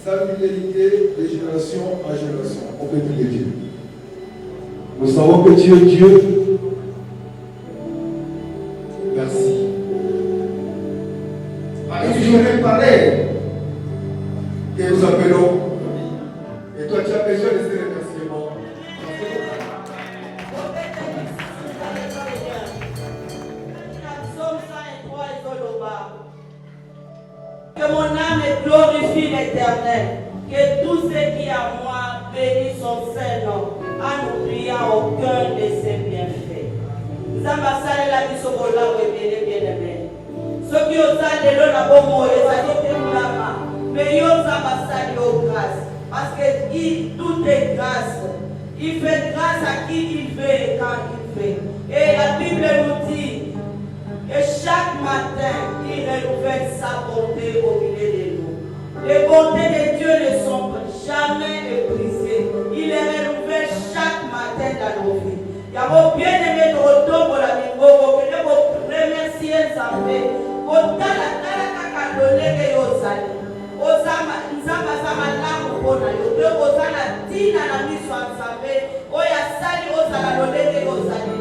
sa fidélité de génération en génération. On peut prier Dieu. Nous savons que tu es Dieu. Merci. À une journée pareille que nous appelons, et toi tu as besoin de ces remerciements. Que mon âme glorifie l'Éternel, que tout ce qui est à moi bénisse son Saint-Nom, en n'oubliant aucun de ses bienfaits. Nous ambassades la mission pour là où bien-aimé. Ceux qui osent aller là, la bonne mot, ils ont mais ils osent ambassades aux grâces, parce que tout est grâce. Il fait grâce à qui il veut et quand il veut. Et la Bible nous dit, et chaque matin, il renouvelle sa bonté au milieu de nous. Les bontés de Dieu ne sont jamais épuisées. Il les renouvelle chaque matin dans nos vies. Il y a vos bien-aimés de retour pour la Mingo, que vous remerciez Zambé. Autant la kakadolé que Yozali. Osama, Nzamba Zama Lamu Bona, Osana Tina na Miswa Zambé. Oya Sali Osala Lolé que Yozali.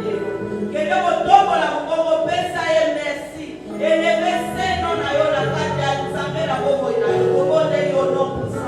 Que Dieu vous donne la Mungo, Pesa et merci. Et les versets non à yo la kata, Zambé la Bobo, il a eu au bon de yo non pour ça.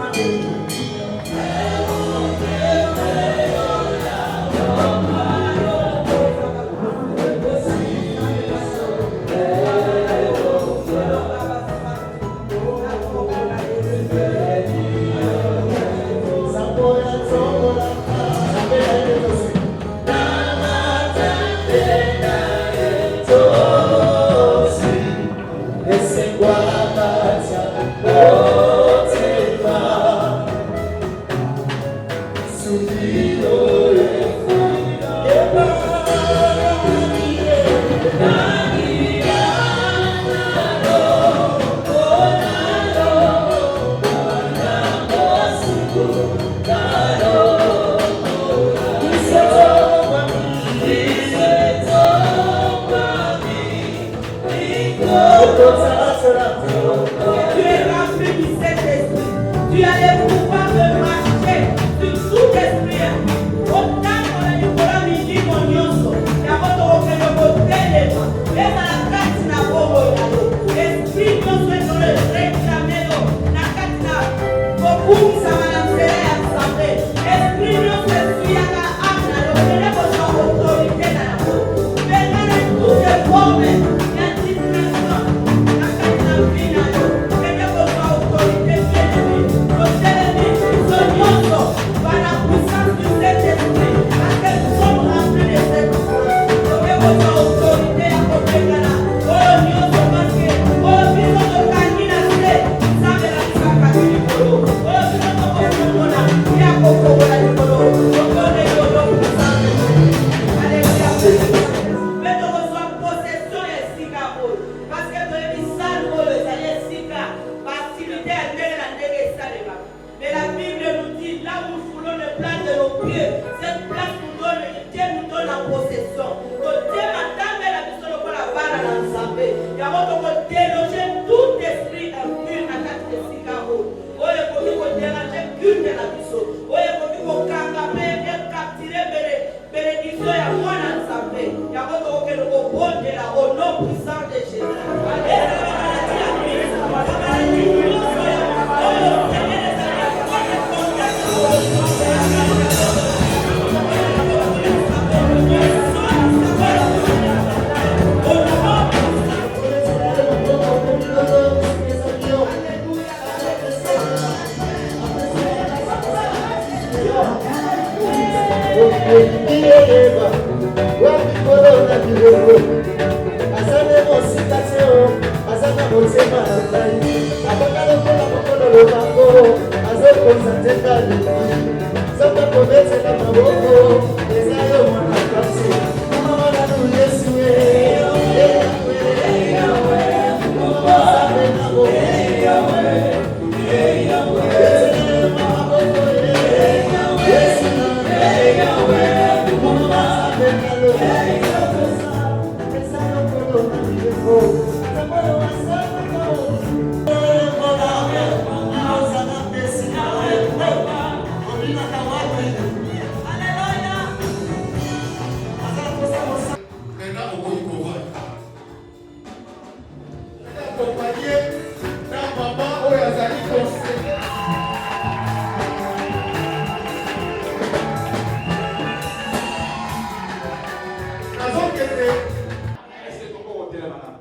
Est-ce que tu peux ôter la main?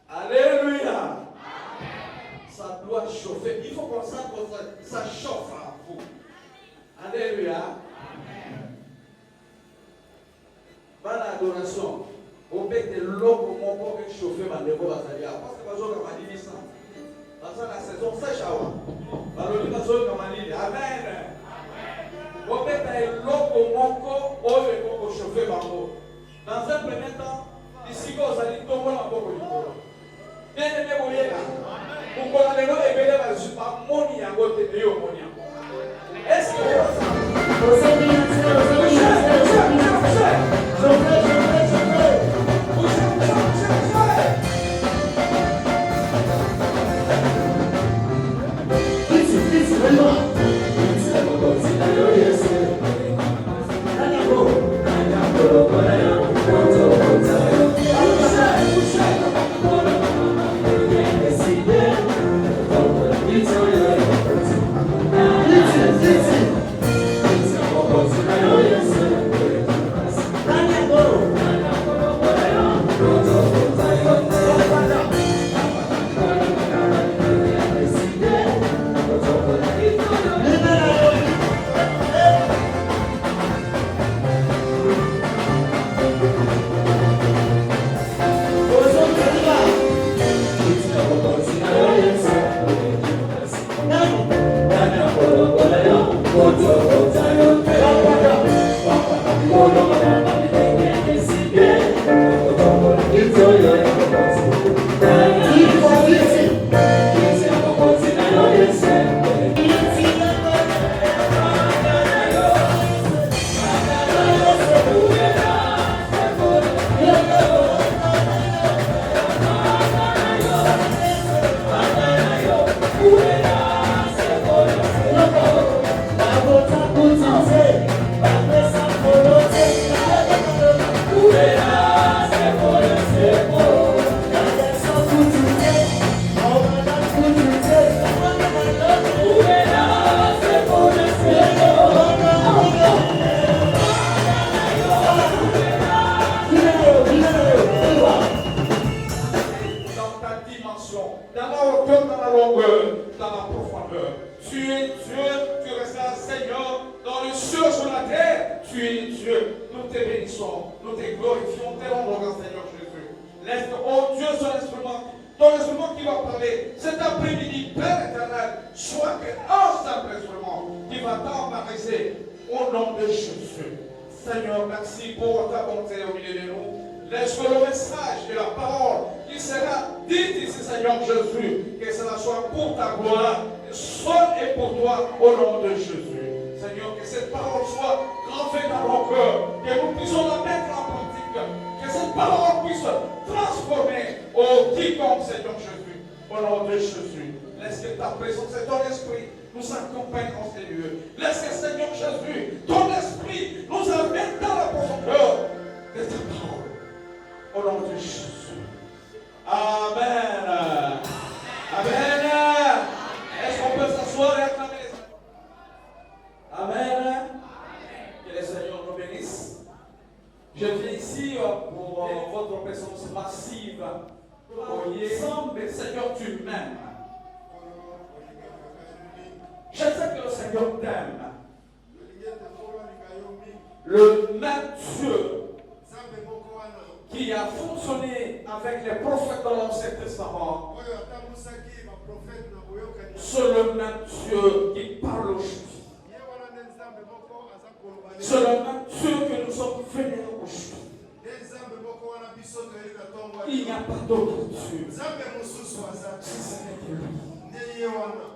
Alléluia. Ça doit chauffer. Il faut qu'on sache que ça chauffe à vous. Alléluia. Dans l'adoration, au bec de l'eau, mon corps est chauffé, ma névo va s'allier. Parce que je vais dire ça. Parce que la saison sèche à vous. Amen. Au bec de l'eau, mon corps, au chauffé, ma névo. Dans un premier temps, ici, vous allez tomber dans votre corps. Bien aimé, vous voyez là. Vous connaissez l'eau et bien aimé, je suis pas moni à côté de vous. Est-ce que vous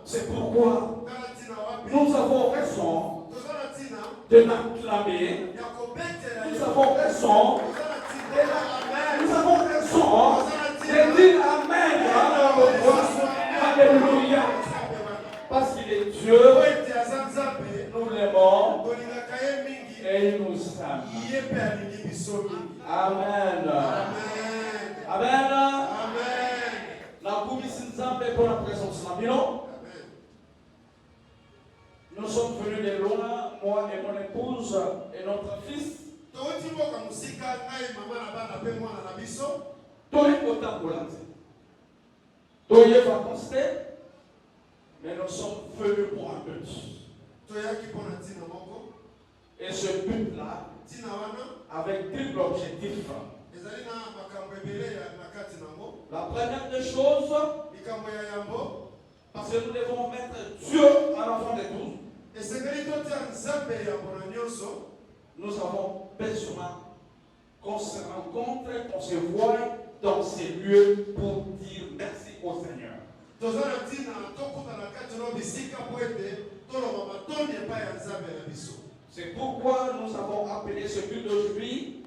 C'est pourquoi nous avons raison de l'acclamer. Nous avons raison de dire Amen. Alléluia. Parce qu'il est Dieu, nous l'aimons et il nous aime. Amen. Amen. Pour la présence de nous sommes venus de loin. moi et mon épouse et notre fils, mais nous sommes venus pour un but. Et ce but-là, avec triple objectif. La première des choses, parce que nous devons mettre Dieu en avant de tout. Nous avons besoin qu'on se rencontre, qu'on se voie dans ces lieux pour dire merci au Seigneur. C'est pourquoi nous avons appelé ce culte d'aujourd'hui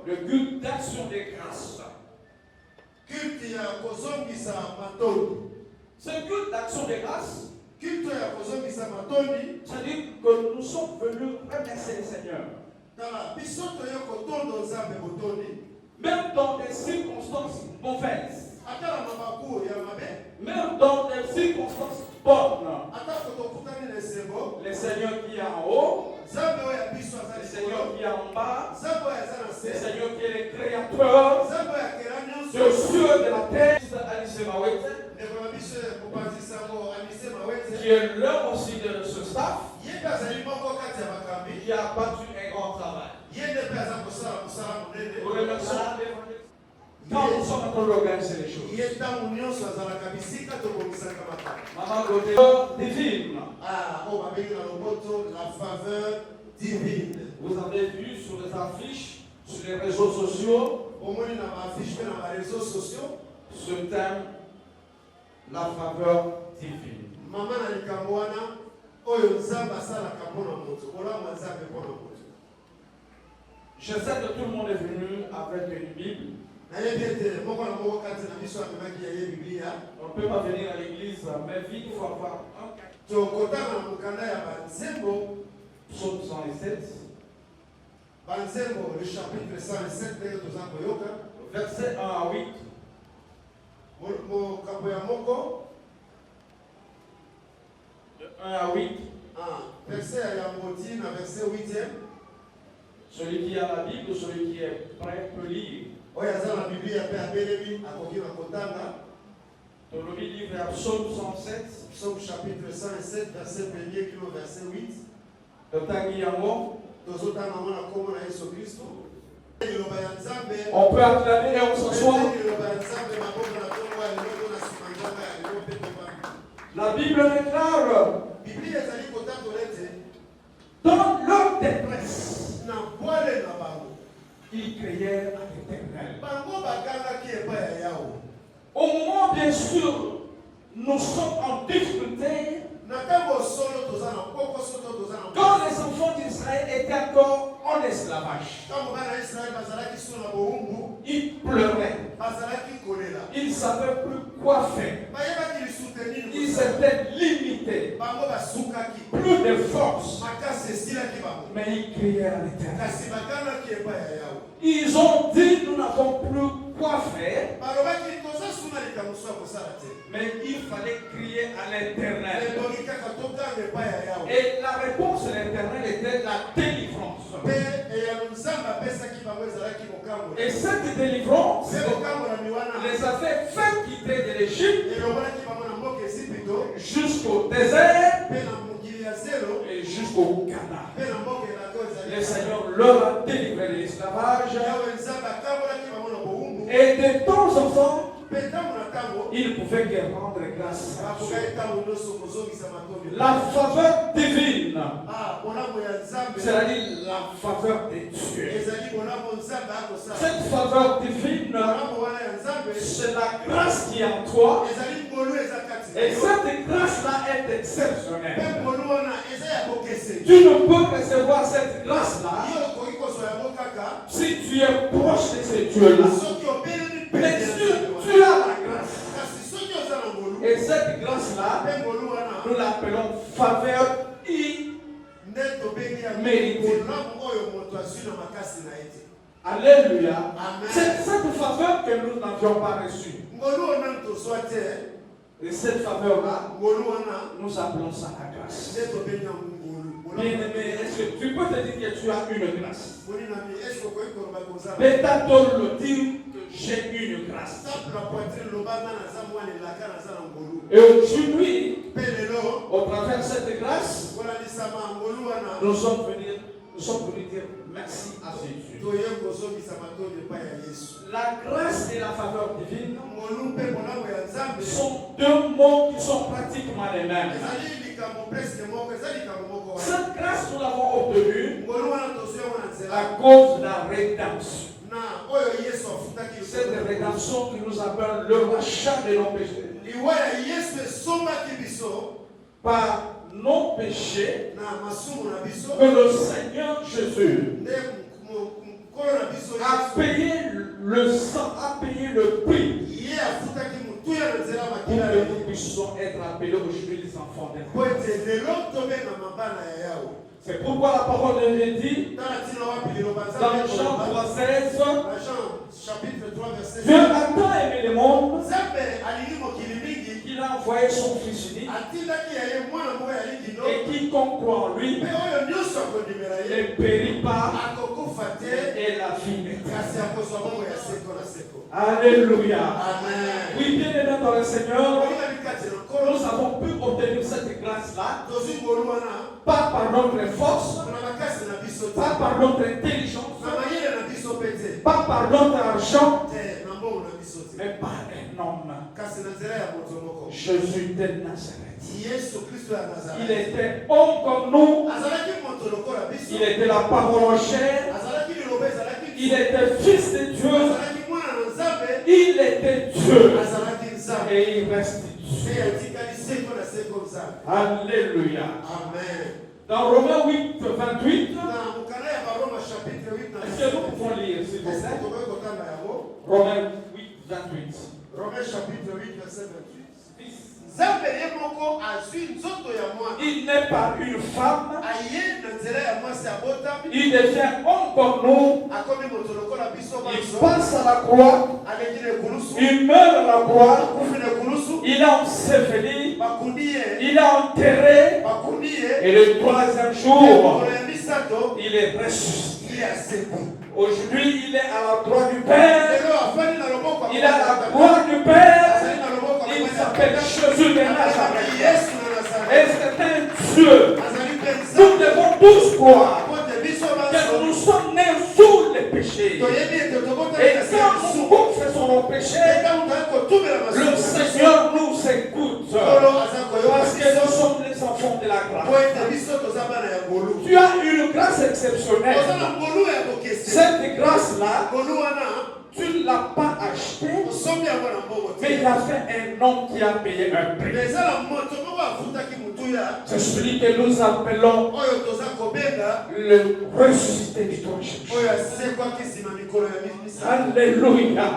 le culte d'action de grâce. Ce culte d'action de grâce, c'est-à-dire que nous sommes venus remercier le Seigneur. Même dans des circonstances mauvaises, même dans des circonstances bonnes, le Seigneur qui est en haut, le Seigneur qui est en bas, le Seigneur qui est le créateur de cieux et de la terre, qui est l'heure aussi de ce staff, qui a battu un grand travail. Nous remercions quand nous sommes en train d'organiser les choses. Maman Côté divine. La faveur divine. Vous avez vu sur les affiches, sur les réseaux sociaux, ce thème, la faveur divine. Je sais que tout le monde est venu avec une Bible. On ne peut pas venir à l'église, mais vite, il faut avoir un Psaume 107. Le chapitre 107, verset 1 à 8. De 1 à 8. Verset 8e. Celui qui a la Bible, celui qui est prêt peut lire. Dans le livre à Psaume 107. Psaume chapitre 107, verset 1er, verset 8. On peut acclamer et on s'assoit. La Bible déclare dans leur détresse, ils crièrent à l'Éternel. Au moment, bien sûr, nous sommes en difficulté. Quand les enfants d'Israël étaient encore en esclavage, ils pleuraient. Ils ne savaient plus quoi faire. Ils étaient limités. Plus de force. Mais ils criaient à l'Éternel. Ils ont dit, nous n'avons plus quoi faire. Mais il fallait crier à l'Éternel. Et la réponse de l'Éternel était la délivrance. Et cette délivrance les a fait quitter de l'Égypte jusqu'au désert et jusqu'au Canaan. Le Seigneur leur a délivré de l'esclavage. Et de temps en temps, il pouvait que rendre grâce à Dieu. La faveur divine, c'est-à-dire la faveur de Dieu. Cette faveur divine, c'est la grâce qui est en toi. Et cette grâce-là est exceptionnelle. Tu ne peux recevoir cette grâce-là si tu es proche de ce Dieu-là. Mais tu as la grâce. Et cette grâce-là, nous l'appelons faveur imméritée. Alléluia. C'est cette faveur que nous n'avions pas reçue. Et cette faveur-là, nous appelons ça la grâce. Bien-aimé, est-ce que tu peux te dire que tu as une grâce? Peut-être le dire que j'ai une grâce. Et aujourd'hui, au travers de cette grâce, nous sommes venus dire merci à Jésus. La grâce et la faveur divine sont deux mots qui sont pratiquement les mêmes. Cette grâce, nous l'avons obtenue à cause de la rédemption. Cette rédemption qui nous appelle le rachat de nos péchés. Par nos péchés, que le Seigneur Jésus a payé le sang, a payé le prix pour que nous puissions être appelés aujourd'hui les enfants de Dieu. C'est pourquoi la parole de Dieu dit dans Jean 3,16, Dieu a tant aimé le monde qu'il a envoyé son Fils unique, et quiconque croit en lui ne périt pas et la vie éternelle. Alléluia. Amen. Oui, bien aimé dans le Seigneur, nous avons pu obtenir cette grâce-là, pas par notre force, pas par notre intelligence, pas par notre argent, mais par un homme, Jésus de Nazareth. Il était homme comme nous, il était la parole en chair, il était fils de Dieu, il était Dieu, et il reste Dieu. Alléluia. Amen. Dans Romains 8, 28, est-ce que nous pouvons lire, s'il vous plaît? Romains 8, 28. Romains chapitre 8, verset 28. Il n'est pas une femme, il devient homme comme nous, il passe à la croix, il meurt à la croix, il a enseveli, il a enterré, et le troisième jour, il est ressuscité. Aujourd'hui, il est à la droite du Père, il est à la gloire du Père. Il s'appelle Jésus de Nazareth. Et c'est un Dieu. Nous devons tous croire que nous sommes nés sous les péchés. Et quand nous confessons nos péchés, le Seigneur nous écoute. Parce que nous sommes les enfants de la grâce. Tu as une grâce exceptionnelle. Cette grâce-là, tu ne l'as pas acheté, mais il a fait un homme qui a payé un prix. C'est celui que nous appelons le ressuscité du troisième. Alléluia.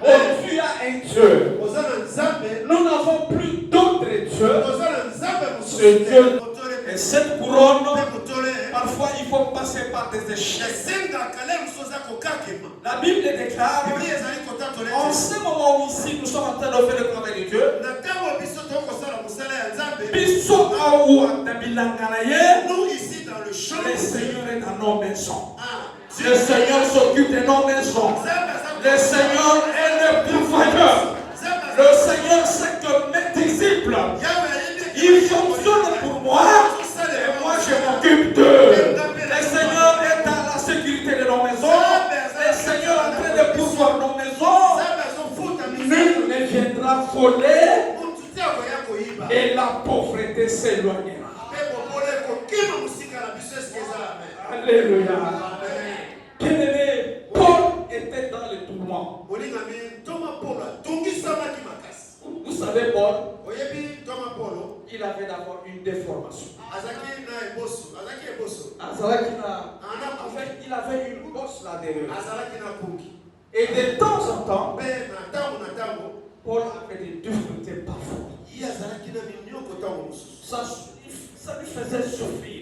Oh, tu as un Dieu. Nous n'avons plus d'autres dieux. Ce Dieu. Et cette couronne, parfois il faut passer par des échecs. La Bible déclare, en ce moment où ici nous sommes en train de faire le travail de Dieu, nous ici dans le champ, le Seigneur est dans nos maisons. Le Seigneur s'occupe de nos maisons. Le Seigneur est le pourvoyeur. Le Seigneur sait que mes disciples, ils fonctionnent pour moi et moi je m'occupe d'eux. Le Seigneur est dans la sécurité de nos maisons. Le Seigneur est en train de pourvoir nos maisons. Nul ne viendra voler et la pauvreté s'éloignera. Alléluia. Bien-aimé, Paul était dans le tourment. Vous savez, Paul, il avait d'abord une déformation. Il avait une bosse là derrière. Et de temps en temps, Paul avait des difficultés parfois. Ça lui faisait souffrir.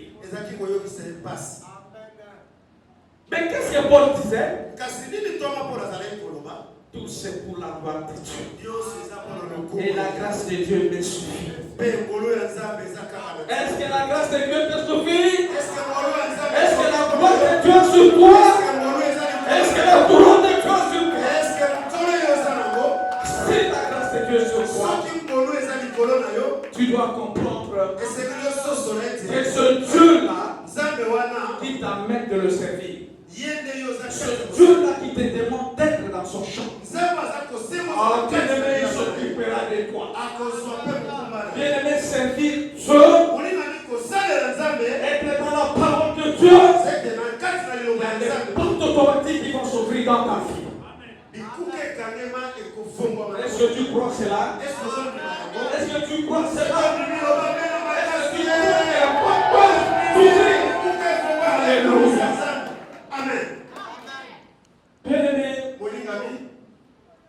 Mais qu'est-ce que Paul disait? Tout c'est pour la gloire de Dieu. Et la grâce de Dieu me suffit. Est-ce que la grâce de Dieu te suffit? Est-ce que la gloire de Dieu sur toi? Est-ce que la couronne de Dieu sur toi? Si la grâce de Dieu sur toi, tu dois comprendre que ce Dieu-là qui t'amène de le servir. Ce Dieu-là qui te demande d'être dans son champ. Oh, bien-aimé, il s'occupera de toi. Bien-aimé, servir Dieu, être dans la parole de Dieu, il y a des portes automatiques qui vont s'ouvrir dans ta vie. Est-ce que tu crois cela? Est-ce que tu crois cela? Est-ce que tu crois qu'il y a pas de s'ouvrir? Alléluia. Amen. Bien-aimé,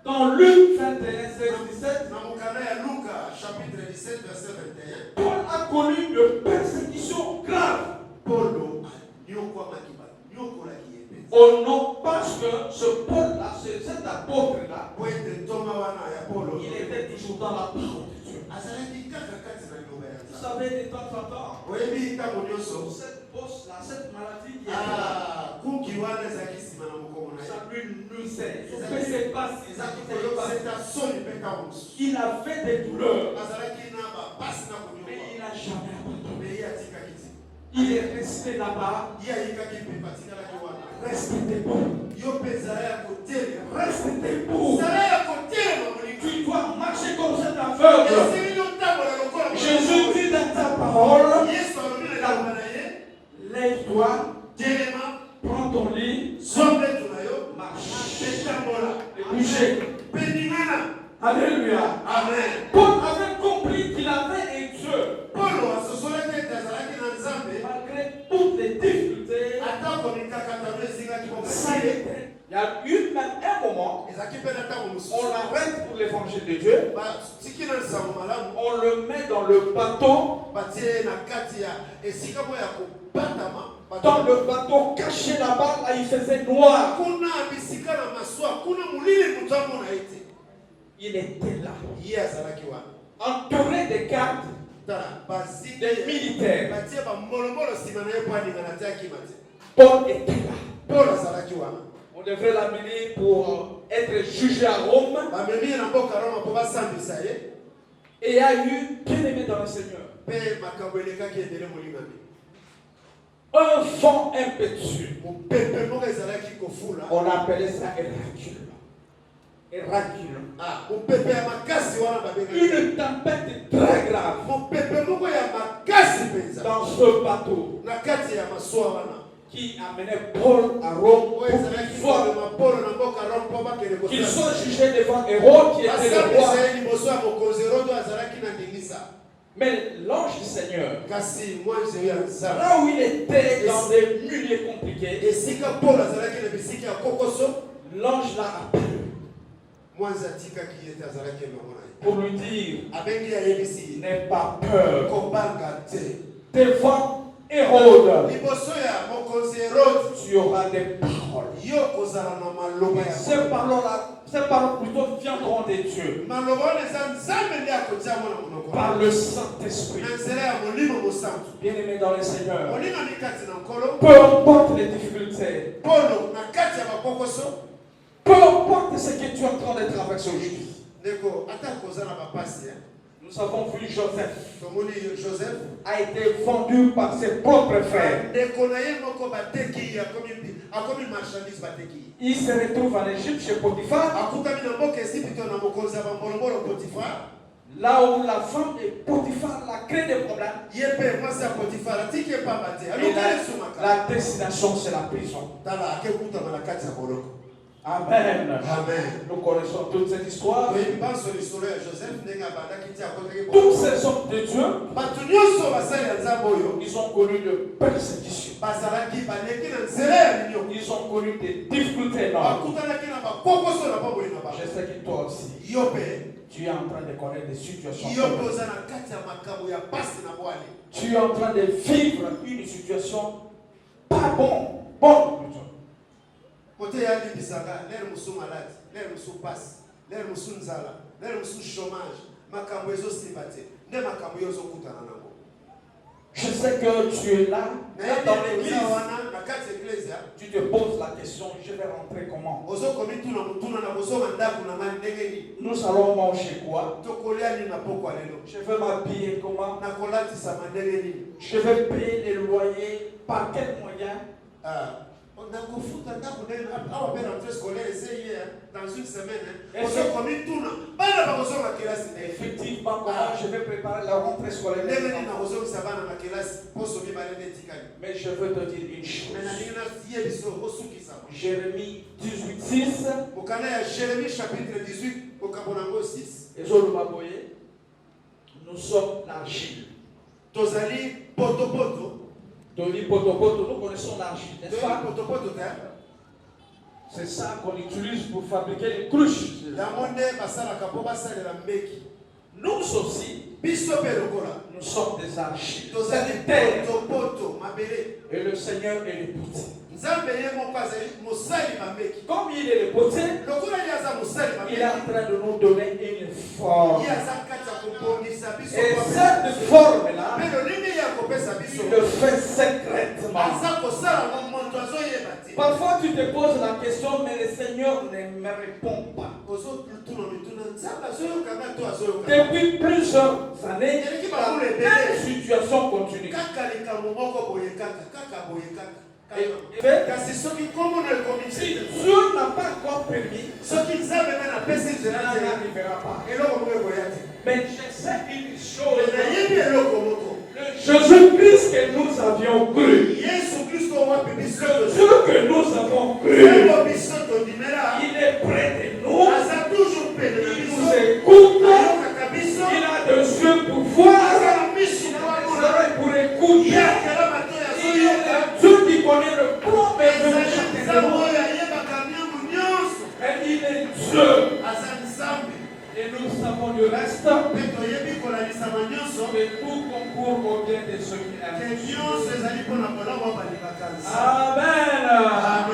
dans Luc 21, 16, 17, chapitre 17, verset 21, Paul a connu de persécutions graves. Au nom, parce que ce Paul-là, cet apôtre-là, il était toujours dans la parole de Dieu. Vous savez, de temps en temps, cette bosse-là, cette maladie qui est là, ça lui nuisait. Il ne faisait pas ses activités. Il a fait des douleurs, mais il n'a jamais abandonné. Il est resté là-bas. Reste debout. Reste debout. Tu dois marcher comme cet aveugle. Jésus dit dans ta parole, lève-toi, prends ton lit, marche, et bouger. Alléluia. Amen. Paul avait compris qu'il avait un Dieu. Malgré toutes les difficultés, ça y était. Il y a eu même un moment, on l'arrête pour l'évangile de Dieu, on le met dans le bateau, dans le bateau caché là-bas, là il faisait noir. Il était là, entouré de gardes, des militaires. Paul était là. On devrait l'amener pour être jugé à Rome. Et il y a eu, bien aimé dans le Seigneur, un vent impétueux. On appelait ça Héracule. Une tempête très grave dans ce bateau qui amenait Paul à Rome pour qu'il soit jugé devant Hérode qui était le roi. Mais l'ange du Seigneur, là où il était dans des milieux compliqués, l'ange l'a appelé pour lui dire, n'aie pas peur devant Hérode, tu auras des paroles. Ces paroles plutôt viendront de Dieu par le Saint-Esprit. Bien-aimé dans le Seigneur, peu importe les difficultés, peu importe ce que tu es en train de traverser aujourd'hui. Nous avons vu Joseph a été vendu par ses propres frères. Il se retrouve en Égypte chez Potiphar. Là où la femme de Potiphar a créé des problèmes. Et la destination, c'est la prison. Amen. Amen. Nous connaissons toute cette histoire. Tous ces hommes de Dieu, ils ont connu de persécutions. Ils ont connu des difficultés énormes. Je sais que toi aussi, tu es en train de connaître des situations. Tu es en train de vivre une situation pas bonne. Côté ya libisanga, l'air musu malade, l'air musu passe, l'air musu nzala, l'air musu chômage, makambo ezo sibate, nde makambo yozo kutana nango. Je sais que tu es là, dans l'église. Tu te poses la question, je vais rentrer comment? Nous allons manger quoi? Je vais m'habiller comment? Je vais payer les loyers par quel moyen? Dans une semaine, effectivement, comment je vais préparer la rentrée scolaire? Mais je veux te dire une chose. Jérémie 18:6. Jérémie chapitre 18, Et nous sommes l'argile. Tozali potopoto. Nous connaissons l'argile, n'est-ce pas? C'est ça qu'on utilise pour fabriquer les cruches. Nous aussi, nous sommes des argiles. Et le Seigneur est le potier. Comme il est le potier, il est en train de nous donner une forme. Et cette forme-là, il le fait secrètement. Parfois tu te poses la question, mais le Seigneur ne me répond pas. Depuis plusieurs années, la même situation continue. Si Dieu n'a pas encore permis, cela n'arrivera pas. Mais je sais une chose. Le Jésus-Christ que nous avions cru, le Dieu que nous avons cru, il est près de nous, il nous écoute, il a de yeux pour voir, il a des oreilles pour écouter, il est Dieu qui connaît le plan de chacun de nous. Et il est Dieu. Et nous savons le reste. Que tout concourt au bien de ceux qui aiment. Amen.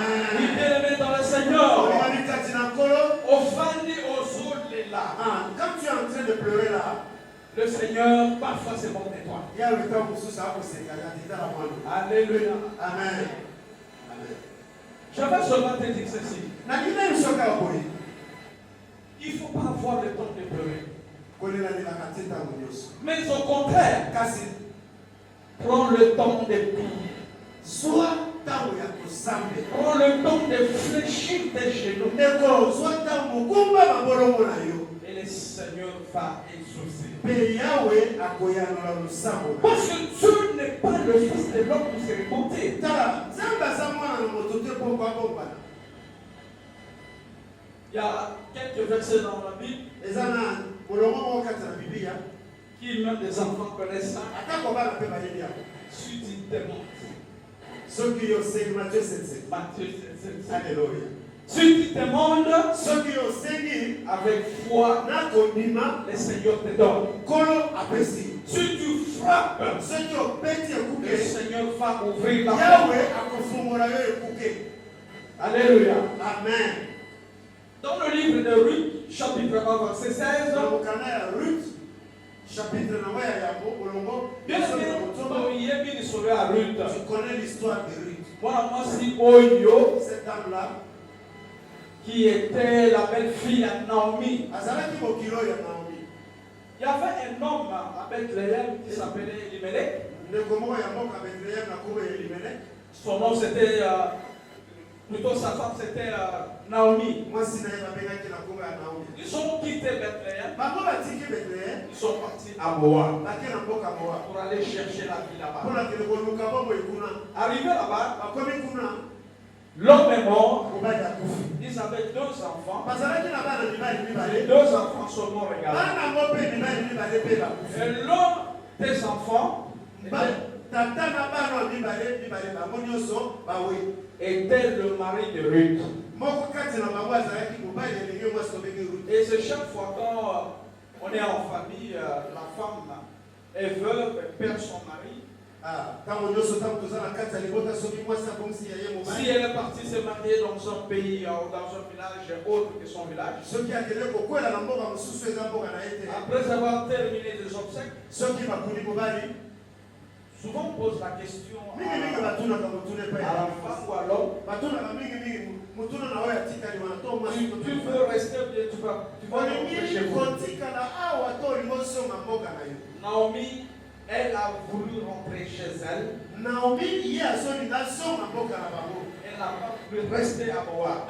Oui, bien-aimés dans le Seigneur. Offendez aux autres les larmes. Quand tu es en train de pleurer là, le Seigneur parfois se moque de toi. Alléluia. Amen. Je vais seulement te dire ceci. Il ne faut pas avoir le temps de pleurer. Mais au contraire, prends le temps de prier. Prends le temps de fléchir tes genoux. Et le Seigneur va exaucer. Parce que Dieu n'est pas le fils de l'homme pour se remonter. Il y a quelques versets dans la Bible qui même des enfants connaissent ça. Si tu demandes. Matthieu 7. Alléluia. Si tu demandes avec foi, le Seigneur te donne. Si tu frappes, le Seigneur va ouvrir la porte. Alléluia. Amen. Dans le livre de Ruth, chapitre 1, verset 16, chapitre 9, tu connais l'histoire de Ruth. Cette dame-là, qui était la belle-fille à Naomi. Il y avait un homme à Bethléem qui s'appelait Elimelech. Son nom c'était, plutôt sa femme c'était Naomi. Ils ont quitté Bethléem. Ils sont partis à Moab pour aller chercher la vie là-bas. Arrivé là-bas, l'homme est mort. Ils avaient 2 enfants. Les 2 enfants sont morts également. Et l'homme des enfants était le mari de Ruth. Et c'est chaque fois quand on est en famille, la femme est veuve, elle perd son mari. Si elle est partie se marier dans un pays ou dans un village autre que son village, après avoir terminé les obsèques, souvent on pose la question à la femme ou à l'homme, tu veux rester ou bien tu vas rentrer chez vous. Naomi, elle a voulu rentrer chez elle. Elle n'a pas voulu rester à Moab.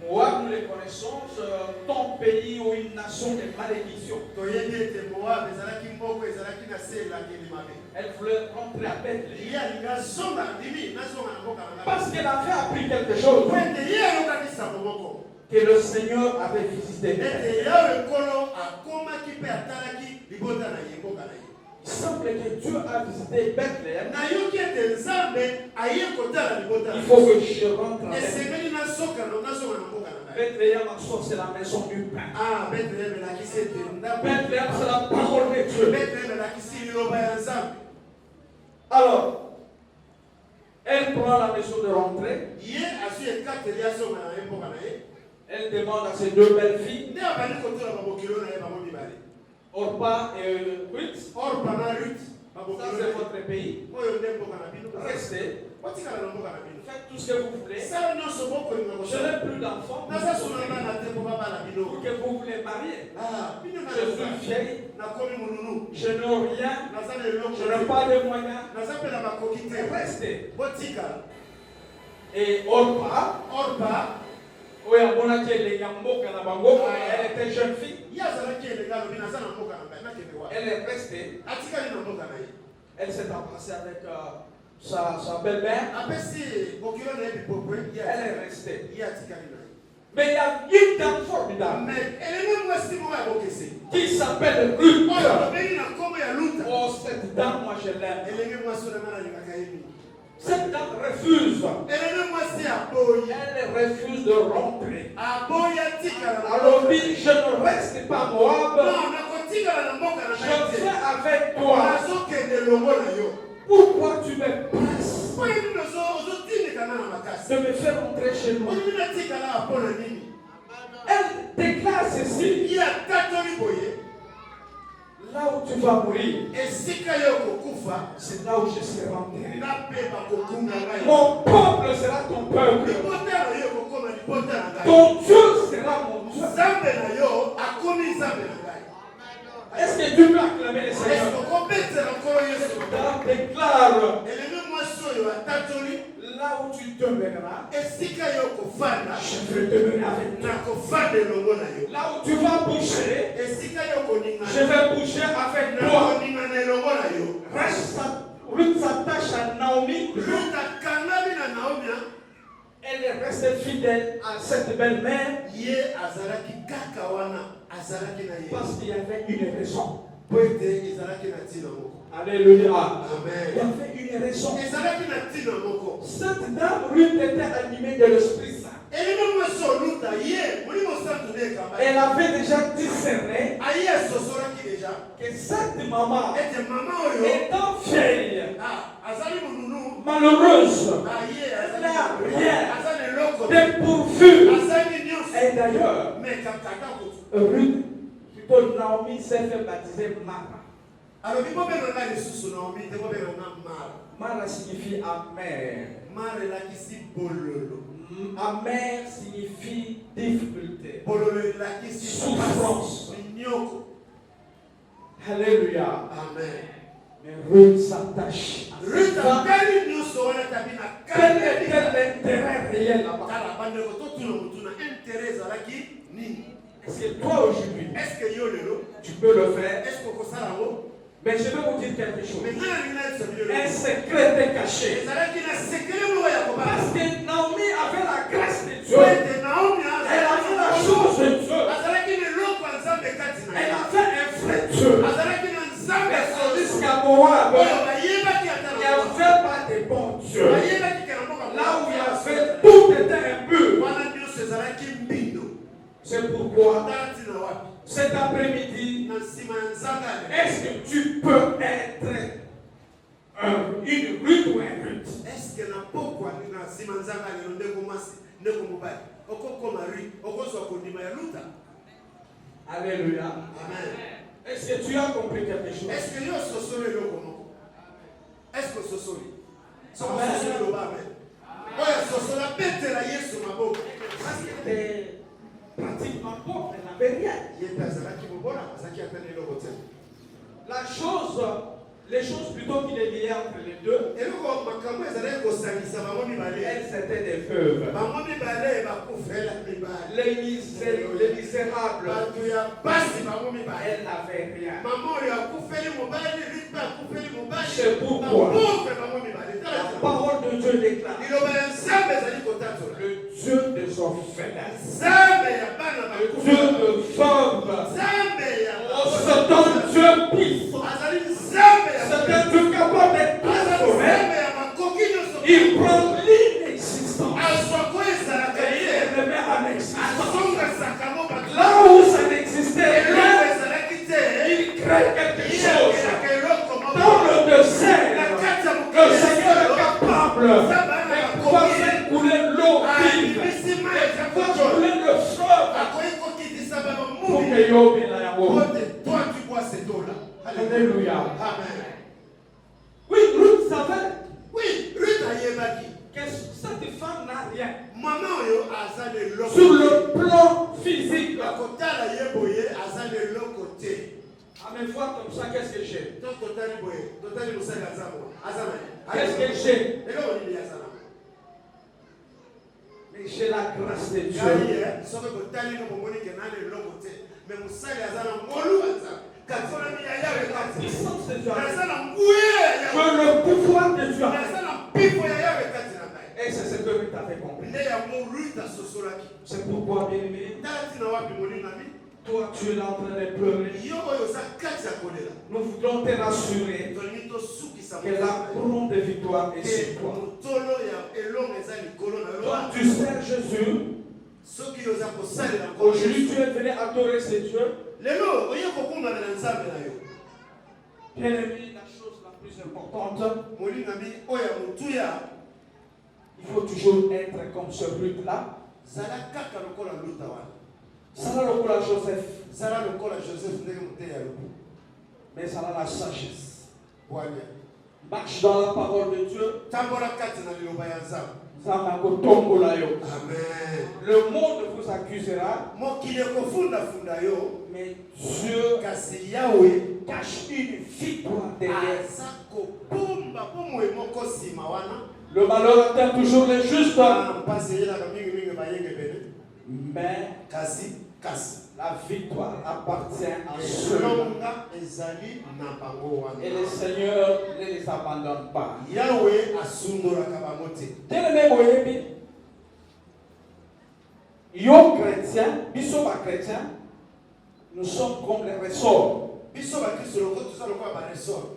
Moab, nous les connaissons, c'est ton pays ou une nation de malédiction. Elle voulait rentrer à Bethléem. Parce qu'elle avait appris quelque chose. Que le Seigneur avait visité. Il semble que Dieu a visité Bethléem. Il faut que je rentre à Bethléem. Bethléem en soi, c'est la maison du pain. Bethléem, c'est la parole de Dieu. Alors, elle prend la maison de rentrée. Elle demande à ses deux belles filles, Orpa et Ruth. Ça, c'est votre pays. Restez. Faites tout ce que vous voulez. Je n'ai plus d'enfants. Pour que vous voulez marier. Je suis vieille. Je n'ai rien. Je n'ai pas de moyens. Restez. Et Orpa. Oui, elle était jeune fille. Elle est restée. Elle s'est embrassée avec sa belle-mère. Elle est restée. Mais il y a une dame formidable qui s'appelle Ruth. Oh, cette dame, moi je l'aime. Cette dame refuse. Elle refuse de rentrer. Alors dit, je ne reste pas Moab. Je vais avec toi. Pourquoi tu me presses de me faire rentrer chez moi? Elle déclare ceci. Là où tu vas mourir, c'est là où je serai rentré. Mon peuple sera ton peuple. Ton Dieu sera mon Dieu. Est-ce que tu peux acclamer le Seigneur? Déclare là où tu demeureras, je vais demeurer avec toi. Là où tu vas bouger, je vais bouger avec toi. Ruth s'attache à Naomi. Elle est restée fidèle à cette belle-mère parce qu'il y avait une raison. Alléluia. Amen. Il y avait une raison. Cette dame, Ruth, était animée de l'Esprit Saint. Elle avait déjà discerné que cette maman, étant vieille, malheureuse, elle n'a rien, dépourvue. Et d'ailleurs, Ruth, plutôt Naomi, s'est fait baptiser Mara. Mara signifie amer. Amer signifie difficulté, souffrance. Alléluia. Amen. Mais Ruth s'attache. Quel était l'intérêt réel là-bas? Est-ce que toi aujourd'hui, tu peux le faire? Mais je vais vous dire quelque chose. Un secret est caché. Parce que Naomi avait la grâce de Dieu. Elle avait la chose de Dieu. Elle avait un vrai Dieu. Mais tandis qu'à Moab, il n'y avait pas de bon Dieu. Là où il y avait, tout était impur. C'est pourquoi cet après-midi, est-ce que tu peux être nzanga lelo ndeko mwasi ndeko mobali okokoma ri okozwa kondima ya luta. Alléluia. Amen. Est-ce que tu as compris quelque chose? Est-ce que yo sosoli eloko moko? Est-ce que sosoli? Soko Amen. sosoli loba amen. Oya sosola betela Yesu maboko. Parce que t'es pratiquement pauvre, elle n'avait rien. Yete azalaki mobona azalaki atane eloko te. La chose, les choses plutôt qu'il est lié entre les deux, Eloko makambo ezalaki kosangisa bango mibale. elles c'était des veuves. Bango mibale bakufela mibale. Les misérables, Bato ya basi bango mibale. elles n'avaient rien. Maman oyo akufeli mobali, Rita akufeli mobali. C'est pourquoi Bapauvre bango mibale. la parole de Dieu déclare Liloba ya Nzambe ezali kotatola. le Dieu des orphelins, Nzambe ya bana le bakufa. Dieu de veuves, Nzambe ya c'est un Dieu puissant, azali Nzambe ya c'est un Dieu capable de transformer. Nzambe ya makoki nyonso. Il prend l'inexistant Azwa ko ezalaka et ye. il le met en existence. Azongasaka mo bato. Là où ça n'existait Eloko rien, ezalaki te. il crée quelque chose. Iyakelaka eloko moko. Dans le désert, Na kati ya le mokili. Seigneur est capable de pouvoir faire couler l'eau vive, Abibisima de eza pouvoir kotola. couler le fleuve Akoki kokitisa baba pour mumi. que Yob ait la mort. Ote, toi tu bois cette eau-là. Alléluia. Amen. Oui, Ruth savait Oui, Ruth ayebaki. que cette femme n'a rien. Mama oyo aza leloko. Sur le plan physique, Bakotala ye boye aza leloko te. à me voir comme ça, qu'est-ce que j'ai? To totali boye, totali mosali aza mo. Aza na. Qu'est-ce que j'ai? Eloko nini aza na. Mais j'ai la grâce de Dieu. Ngai soki kotali no bomoni ke na leloko te. Mais mosali aza na ngolu aza. Katsona mi ya yawe La kati. puissance de Dieu. Aza na nguye ya yawe. Que le pouvoir de Dieu. Aza na pifo ya yawe kati na ngai. Et c'est ce que Ruth avait compris. Nde ya mo Ruth asosolaki. C'est pourquoi, bien-aimé, Tala tina wapi molimo na mi. toi, tu es là en train de pleurer. Yo oyo oza kati ya kolela. Nous voudrons te rassurer Tolingi tosukisa que la couronne de victoire est sur toi. motolo ya elongo eza likolo na Toi, yo. tu sers Jésus. Soki oza kosalela nkolo Aujourd'hui, Yesu. tu es venu adorer ce Dieu. Lelo oye kokumbana na nzambe na yo. Bien-aimé, la chose la plus importante, Molimo na mi oyo ya motuya il faut toujours être comme ce Ruth-là. zala kaka lokola luta wana. Ça va le la Joseph, Zala lokola Joseph ndenge moteyi ya lobu. mais ça a la sagesse. Bwanya. Marche dans la parole de Dieu. Tambola kati na liloba ya nzambe. Ça kotombola yo. Amen. Le monde vous accusera, Mokili ekofundafunda yo. mais Dieu Kasi yawe cache une victoire derrière. aza kobomba bomoi moko nsima wana. Le malheur atteint toujours les justes, Mpasi eyelaka mingimingi bayenge pene. mais Kasi la victoire appartient à ceux-là. elonga ezali na bango Et wana. le Seigneur ne les abandonne pas. Yawe asundolaka bango te. Bien-aimé boyebi, yo chrétien, biso ba chrétien, nous sommes comme les ressorts. Biso bakristo loko toza lokola baresort.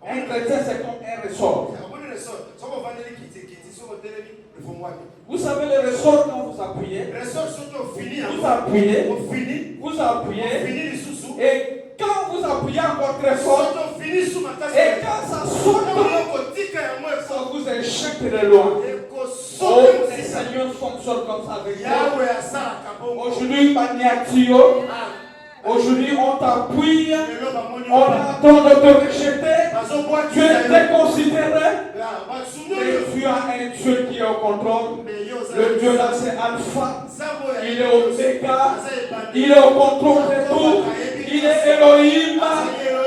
Un chrétien c'est comme un ressort. Omoni resort soko ovandeli kiti soko otelemi efongwami. Vous savez le ressort quand vous appuyez, Resort soki ofini vous yango appuyez, ofini vous appuyez, ofini lisusu et quand vous appuyez encore très fort, soki ofini su makasi et quand ça saute, okotika yango ça efo vous éjecte de loin. ekosoka Oh, le mosika. Seigneur fonctionne comme ça avec toi. Yawe asalaka bongo. Aujourd'hui, Baniatio, aujourd'hui, on t'appuie, Lelo bamoni on attend de te rejeter. bazobwaki Tu es déconsidéré, basundoli mais tu as un Dieu qui est au contrôle. Le Dieu là, c'est Alpha, il est Oméga, il est au contrôle de tout. Il est Elohim,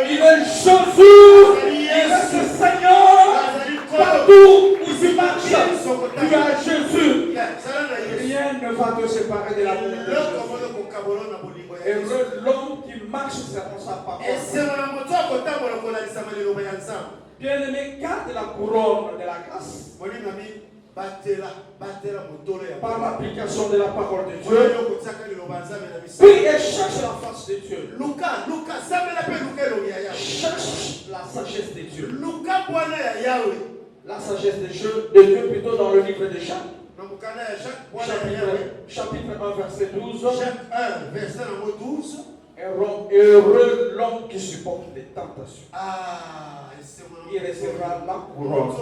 il est Jésus, il est ce Seigneur. Partout où tu marches, tu as Jésus. Rien ne va te séparer de la volonté de Jésus. Heureux l'homme qui marche selon sa parole. Bien-aimé, garde la couronne de la grâce par l'application de la parole de Dieu. Prie et cherche la face de Dieu. Cherche la sagesse de Dieu. La sagesse de Dieu plutôt dans le livre de Jacques. Chapitre 1, verset 12. Heureux l'homme qui supporte les tentations. il recevra la couronne.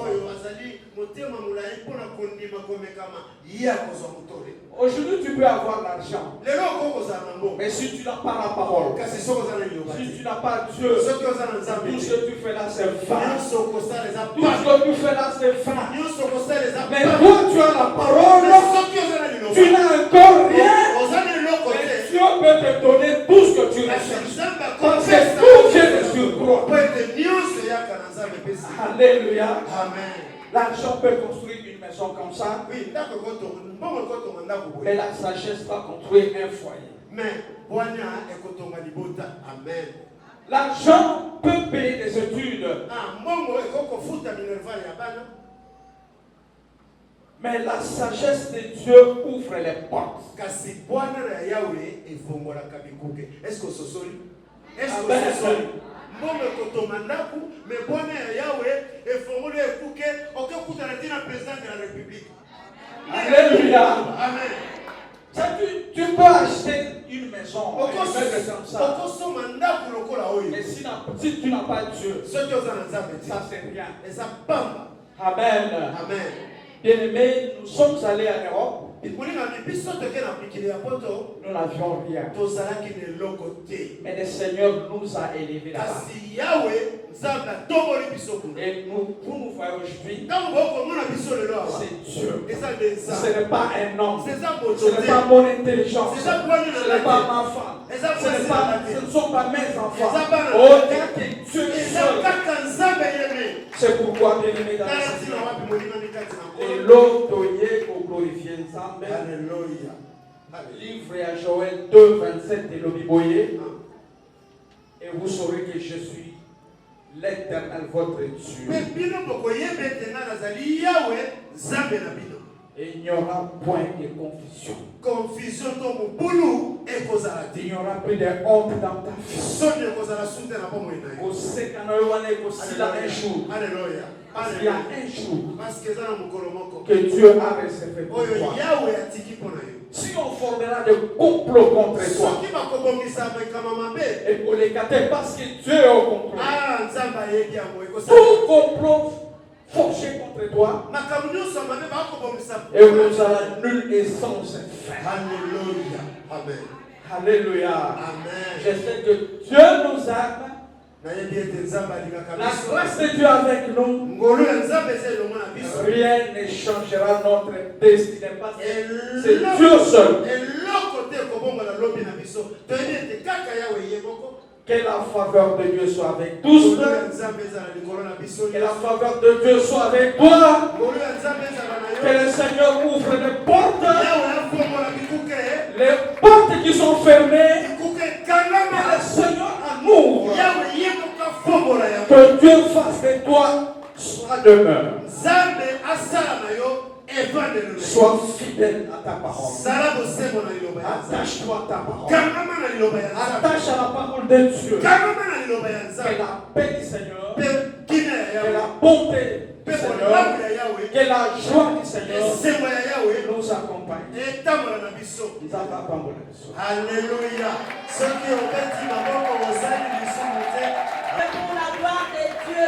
Aujourd'hui, tu peux avoir l'argent. Mais si tu n'as pas la parole, si tu n'as pas Dieu, tout ce que tu fais là, c'est vain. Tout ce que tu fais là, c'est vain. Mais toi, tu as la parole, tu n'as encore rien. Mais Dieu peut te donner tout ce que tu recherches. Parce que tout vient de sur toi. Alléluia. Amen. L'argent peut construire une maison comme ça. Mais la sagesse va construire un foyer. Amen. L'argent peut payer des études. Mais la sagesse de Dieu ouvre les portes. Est-ce que ce soit mais bonne Yahweh et formule écouté aucun coup de la président de la République. Alléluia. Amen. Tu peux acheter une maison, comme ça. Mais si tu n'as pas Dieu, ça c'est rien. Amen. Amen. Bien-aimés, nous sommes allés en Europe. Nous n'avions rien. Mais le Seigneur nous a élevés là-bas. Et pour nous voir aujourd'hui, c'est Dieu. Ce n'est pas un homme. Ce n'est pas mon intelligence. Ce n'est pas ma femme. Ce ne sont pas mes enfants. Oh, que Dieu est seul. C'est pourquoi, bien-aimés, dans le Seigneur, et l'autre pour glorifier ensemble. Alléluia. Livre à Joël 2, 27 et l'Obiboye. Et vous saurez que je suis l'Éternel, votre Dieu. Et il n'y aura point de confusion. Il n'y aura plus de honte dans ta vie. Il y a un jour que Dieu a réservé pour toi. Si on formera des complots contre toi, et pour les cater parce que Dieu est au complot, tout complot forché contre toi, et vous allez nul et sans faire. Alléluia. Amen. Alléluia. Amen. Je sais que Dieu nous aime. La grâce de Dieu avec nous, rien ne changera notre destinée parce que c'est Dieu seul. Que la faveur de Dieu soit avec tous. Que la faveur de Dieu soit avec toi. Que le Seigneur ouvre les portes. Les portes qui sont fermées. Que le Seigneur en ouvre. Que Dieu fasse de toi sa demeure. Sois fidèle à ta parole. Attache-toi à ta parole. Attache à la parole de Dieu. Que la paix du Seigneur, que la bonté du Seigneur, que la joie du Seigneur nous accompagne. Alléluia. Ceux qui ont fait pour la gloire de Dieu,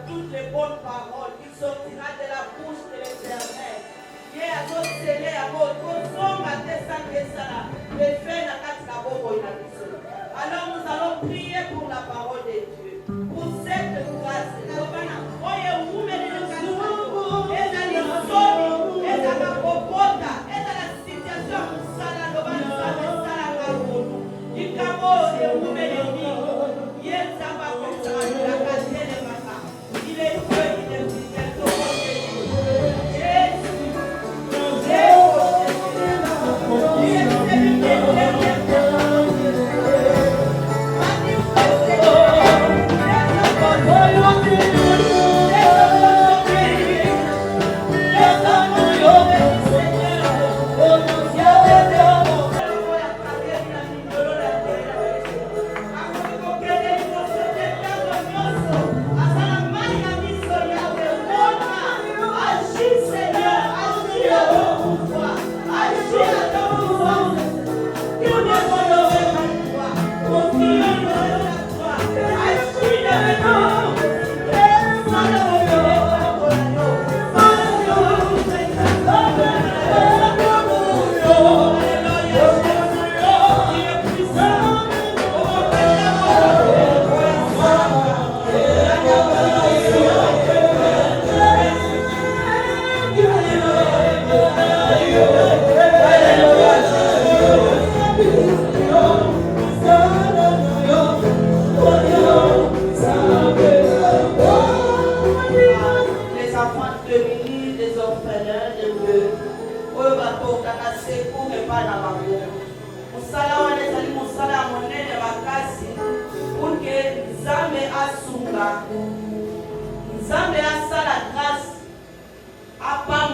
toutes les bonnes paroles qui sortira de la bouche de l'Éternel. Alors nous allons prier pour la parole de Dieu, pour cette grâce. Oh,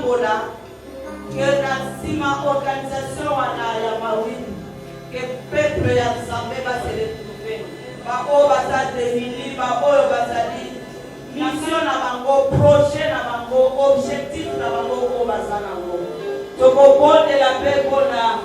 tambola que na sima organisation wana ya mawili que peuple ya Nzambe va se retrouver ba o baza défini ba oyo bazali mission na bango projet na bango objectif na bango o baza nango tokobondela mpe mpona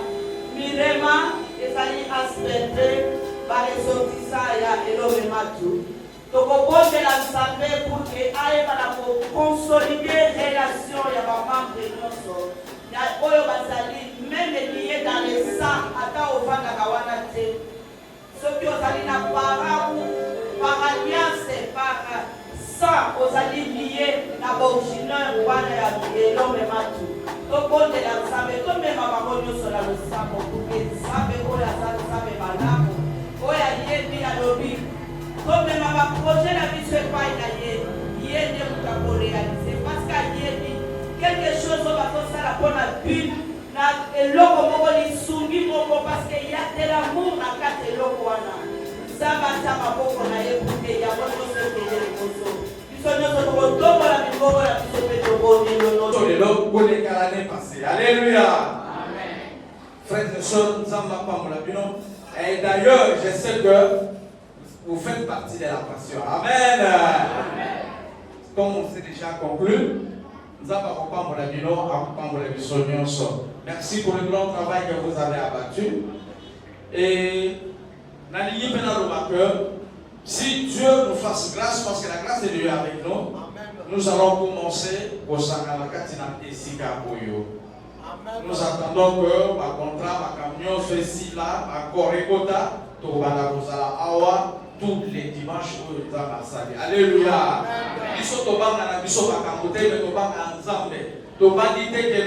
mirema ezali aspecte baresortisa ya Elome Matu tokobondela Nzambe pour que ayeba na koconsolider relation ya bamembre nyonso ya oyo bazali même lié dans le sang ata ovandaka wana te soki ozali na para alliance para sang ozali lié na baoriginaire wana ya Elome Matu tokondela Nzambe tomema bango nyonso na losambo pour que Nzambe oyo aza Nzambe malamu oyo ayebi alobi tomema baprojet na biso epai na ye ye nde moto akorealize parce que ayebi quelque chose oyo bakosala mpona but na eloko moko lisungi moko parce que ya de l'amour na kati eloko wana Nzambe ata maboko na ye pour que yango nyonso ekende liboso biso nyonso tokotombola miboko na biso mpe tobonelolo lelo kolekala ne passé. Alléluia. Frères et sœurs, Nzambe apambola bino. Et d'ailleurs, je sais que vous faites partie de la passion. Amen. Comme on s'est déjà conclu, Nzambe apambola bino, apambola biso nyonso. Merci pour le grand travail que vous avez abattu. Et nalingi pena loba, si Dieu nous fasse grâce, parce que la grâce de Dieu est avec nous, nous allons commencer au Sangalakatina et Sikaboyo. Nous attendons que ma contrat, ma camion, ceci là, ma Korekota, Tobalabozala Awa, tous les dimanches où nous avons salué. Alléluia. Biso Tobanga na biso Bakamote, mais Tobanga Nzambe. Tobandite que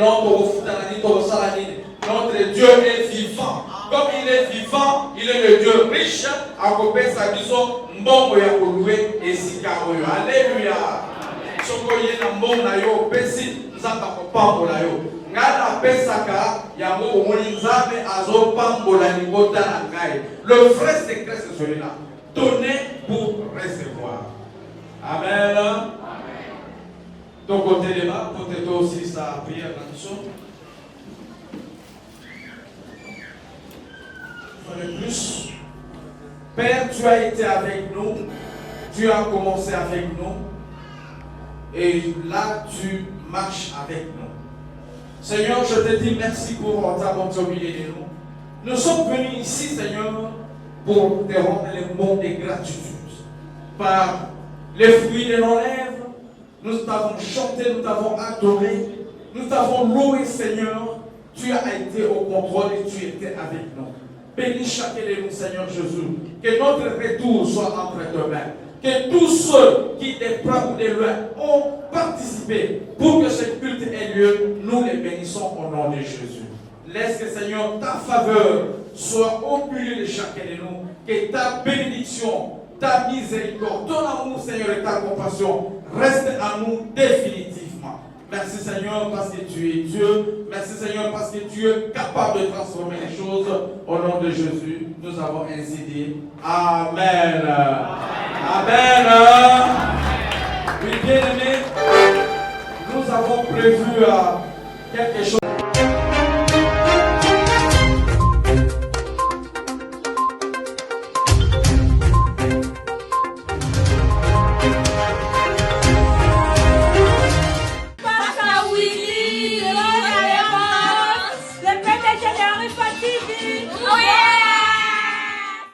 notre Dieu est vivant. Comme il est vivant, il est le Dieu riche. À côté sa biso, Mbongo ya Kouloué et Sikaboyo. Alléluia. Sokoye na mbongo na yo pesi Nzamba kopambola yo ngana pesaka yango omoni Nzambe azopambola libota na ngai. Le vrai secret c'est celui-là, donner pour recevoir. Amen. Donc côté de là, peut-être aussi sa prière là-dessus. De plus, Père, tu as été avec nous, tu as commencé avec nous. Et là, tu marches avec nous. Seigneur, je te dis merci pour ta bonté au milieu de nous. Nous sommes venus ici, Seigneur, pour te rendre les mots de gratitude. Par les fruits de nos lèvres, nous t'avons chanté, nous t'avons adoré, nous t'avons loué, Seigneur. Tu as été au contrôle et tu étais avec nous. Bénis chacun de nous, Seigneur Jésus. Que notre retour soit entre tes mains. Que tous ceux qui de près ou de loin ont participé pour que ce culte ait lieu, nous les bénissons au nom de Jésus. Laisse que, Seigneur, ta faveur soit au milieu de chacun de nous. Que ta bénédiction, ta miséricorde, ton amour, Seigneur, et ta compassion restent à nous définitivement. Merci, Seigneur, parce que tu es Dieu. Merci, Seigneur, parce que tu es capable de transformer les choses. Au nom de Jésus, nous avons ainsi dit Amen. Amen. Oui, bien aimé, nous avons prévu quelque chose.